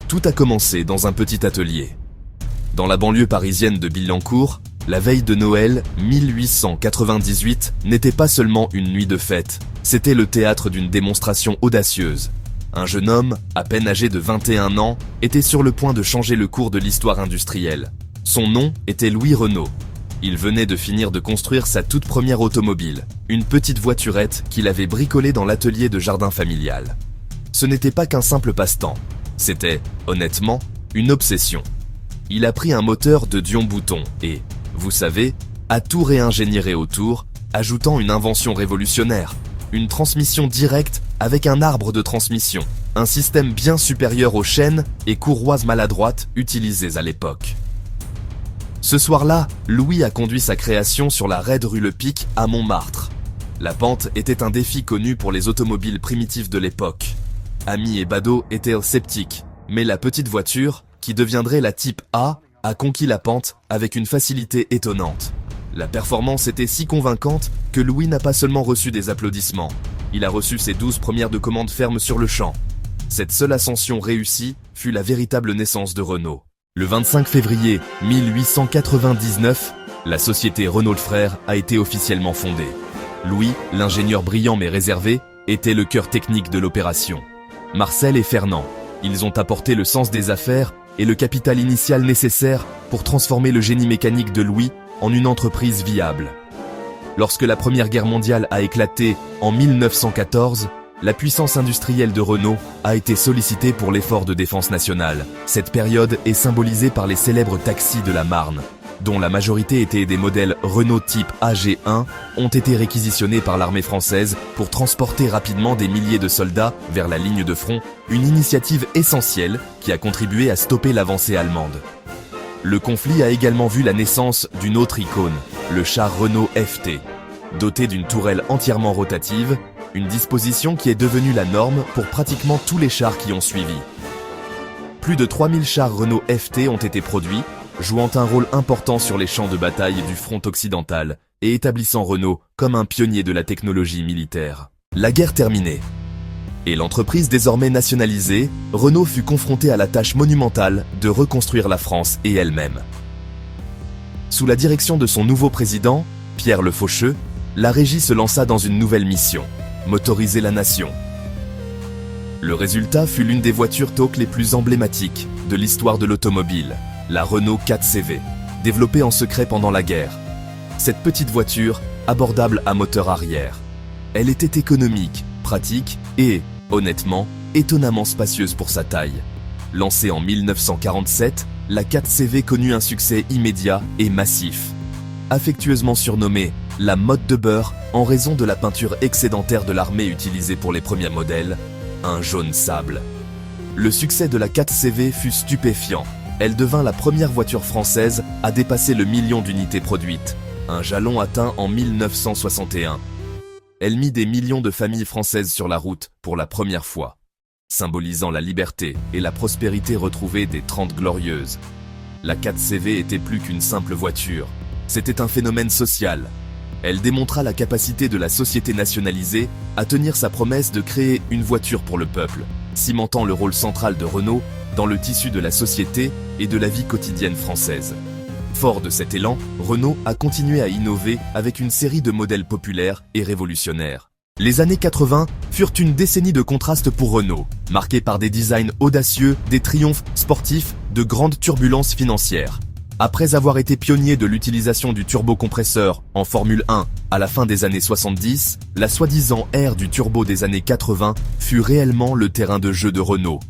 Tout a commencé dans un petit atelier. Dans la banlieue parisienne de Billancourt, la veille de Noël 1898 n'était pas seulement une nuit de fête, c'était le théâtre d'une démonstration audacieuse. Un jeune homme, à peine âgé de 21 ans, était sur le point de changer le cours de l'histoire industrielle. Son nom était Louis Renault. Il venait de finir de construire sa toute première automobile, une petite voiturette qu'il avait bricolée dans l'atelier de jardin familial. Ce n'était pas qu'un simple passe-temps, c'était, honnêtement, une obsession. Il a pris un moteur de Dion-Bouton et, vous savez, a tout réingénieré autour, ajoutant une invention révolutionnaire, une transmission directe avec un arbre de transmission, un système bien supérieur aux chaînes et courroies maladroites utilisées à l'époque. Ce soir-là, Louis a conduit sa création sur la raide rue Le Pic à Montmartre. La pente était un défi connu pour les automobiles primitives de l'époque. Ami et Badeau étaient sceptiques, mais la petite voiture, qui deviendrait la Type A, a conquis la pente avec une facilité étonnante. La performance était si convaincante que Louis n'a pas seulement reçu des applaudissements, il a reçu ses 12 premières de commandes fermes sur le champ. Cette seule ascension réussie fut la véritable naissance de Renault. Le 25 février 1899, la société Renault Frères a été officiellement fondée. Louis, l'ingénieur brillant mais réservé, était le cœur technique de l'opération. Marcel et Fernand, ils ont apporté le sens des affaires et le capital initial nécessaire pour transformer le génie mécanique de Louis en une entreprise viable. Lorsque la Première Guerre mondiale a éclaté en 1914, la puissance industrielle de Renault a été sollicitée pour l'effort de défense nationale. Cette période est symbolisée par les célèbres taxis de la Marne, dont la majorité étaient des modèles Renault type AG1, ont été réquisitionnés par l'armée française pour transporter rapidement des milliers de soldats vers la ligne de front, une initiative essentielle qui a contribué à stopper l'avancée allemande. Le conflit a également vu la naissance d'une autre icône, le char Renault FT. Doté d'une tourelle entièrement rotative, une disposition qui est devenue la norme pour pratiquement tous les chars qui ont suivi. Plus de 3000 chars Renault FT ont été produits, jouant un rôle important sur les champs de bataille du front occidental et établissant Renault comme un pionnier de la technologie militaire. La guerre terminée, et l'entreprise désormais nationalisée, Renault fut confrontée à la tâche monumentale de reconstruire la France et elle-même. Sous la direction de son nouveau président, Pierre Le Faucheux, la régie se lança dans une nouvelle mission, motoriser la nation. Le résultat fut l'une des voitures tauques les plus emblématiques de l'histoire de l'automobile, la Renault 4CV, développée en secret pendant la guerre. Cette petite voiture, abordable à moteur arrière. Elle était économique, pratique et, honnêtement, étonnamment spacieuse pour sa taille. Lancée en 1947, la 4CV connut un succès immédiat et massif. Affectueusement surnommée la motte de beurre en raison de la peinture excédentaire de l'armée utilisée pour les premiers modèles, un jaune sable. Le succès de la 4CV fut stupéfiant. Elle devint la première voiture française à dépasser le million d'unités produites, un jalon atteint en 1961. Elle mit des millions de familles françaises sur la route pour la première fois, symbolisant la liberté et la prospérité retrouvée des 30 Glorieuses. La 4CV était plus qu'une simple voiture, c'était un phénomène social. Elle démontra la capacité de la société nationalisée à tenir sa promesse de créer une voiture pour le peuple, cimentant le rôle central de Renault dans le tissu de la société et de la vie quotidienne française. Fort de cet élan, Renault a continué à innover avec une série de modèles populaires et révolutionnaires. Les années 80 furent une décennie de contrastes pour Renault, marquée par des designs audacieux, des triomphes sportifs, de grandes turbulences financières. Après avoir été pionnier de l'utilisation du turbocompresseur en Formule 1 à la fin des années 70, la soi-disant ère du turbo des années 80 fut réellement le terrain de jeu de Renault.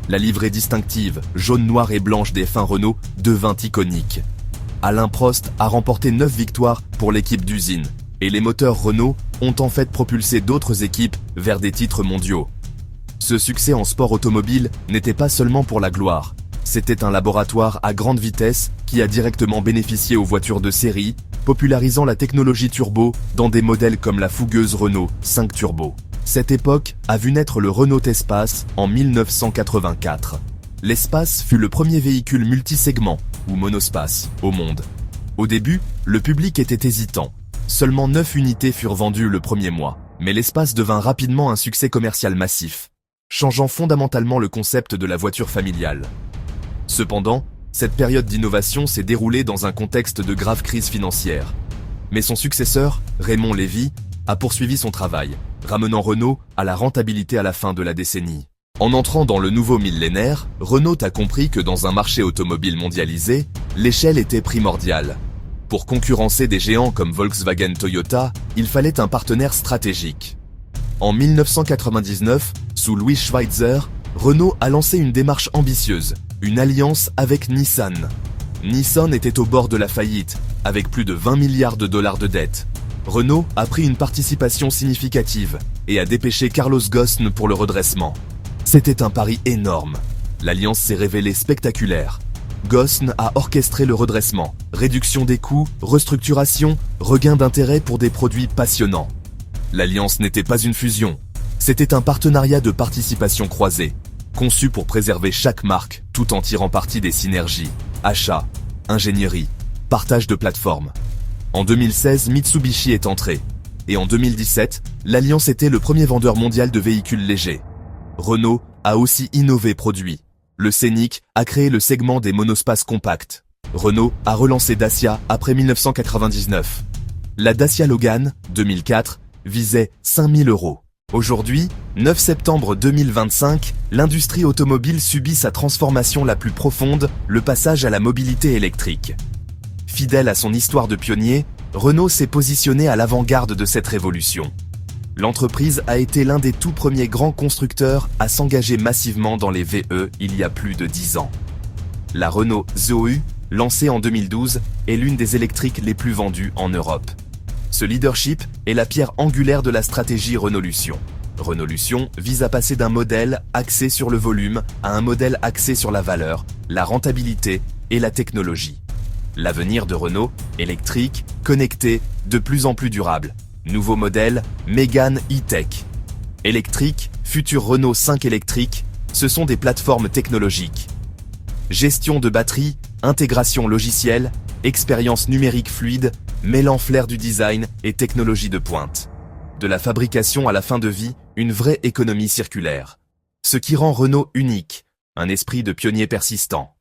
La livrée distinctive, jaune, noir et blanche des F1 Renault devint iconique. Alain Prost a remporté 9 victoires pour l'équipe d'usine, et les moteurs Renault ont en fait propulsé d'autres équipes vers des titres mondiaux. Ce succès en sport automobile n'était pas seulement pour la gloire. C'était un laboratoire à grande vitesse qui a directement bénéficié aux voitures de série, popularisant la technologie turbo dans des modèles comme la fougueuse Renault 5 Turbo. Cette époque a vu naître le Renault Espace en 1984. L'Espace fut le premier véhicule multisegment, ou monospace, au monde. Au début, le public était hésitant. Seulement 9 unités furent vendues le premier mois, mais l'Espace devint rapidement un succès commercial massif. changeant fondamentalement le concept de la voiture familiale. Cependant, cette période d'innovation s'est déroulée dans un contexte de grave crise financière. Mais son successeur, Raymond Lévy, a poursuivi son travail, ramenant Renault à la rentabilité à la fin de la décennie. En entrant dans le nouveau millénaire, Renault a compris que dans un marché automobile mondialisé, l'échelle était primordiale. Pour concurrencer des géants comme Volkswagen Toyota, il fallait un partenaire stratégique. En 1999, sous Louis Schweitzer, Renault a lancé une démarche ambitieuse, une alliance avec Nissan. Nissan était au bord de la faillite, avec plus de 20 milliards de dollars de dettes. Renault a pris une participation significative et a dépêché Carlos Ghosn pour le redressement. C'était un pari énorme. L'alliance s'est révélée spectaculaire. Ghosn a orchestré le redressement, réduction des coûts, restructuration, regain d'intérêt pour des produits passionnants. L'alliance n'était pas une fusion, c'était un partenariat de participation croisée, conçu pour préserver chaque marque tout en tirant parti des synergies, achats, ingénierie, partage de plateformes. En 2016, Mitsubishi est entré, et en 2017, l'alliance était le premier vendeur mondial de véhicules légers. Renault a aussi innové produit. Le Scénic a créé le segment des monospaces compacts. Renault a relancé Dacia après 1999. La Dacia Logan, 2004, visait 5 000 €. Aujourd'hui, 9 septembre 2025, l'industrie automobile subit sa transformation la plus profonde, le passage à la mobilité électrique. Fidèle à son histoire de pionnier, Renault s'est positionné à l'avant-garde de cette révolution. L'entreprise a été l'un des tout premiers grands constructeurs à s'engager massivement dans les VE il y a plus de 10 ans. La Renault Zoe, lancée en 2012, est l'une des électriques les plus vendues en Europe. Ce leadership est la pierre angulaire de la stratégie Renaulution. Renaulution vise à passer d'un modèle axé sur le volume à un modèle axé sur la valeur, la rentabilité et la technologie. L'avenir de Renault, électrique, connecté, de plus en plus durable. Nouveau modèle, Mégane E-Tech. Électrique, futur Renault 5 électrique, ce sont des plateformes technologiques. Gestion de batterie, intégration logicielle, expérience numérique fluide, mêlant flair du design et technologie de pointe. De la fabrication à la fin de vie, une vraie économie circulaire. Ce qui rend Renault unique, un esprit de pionnier persistant.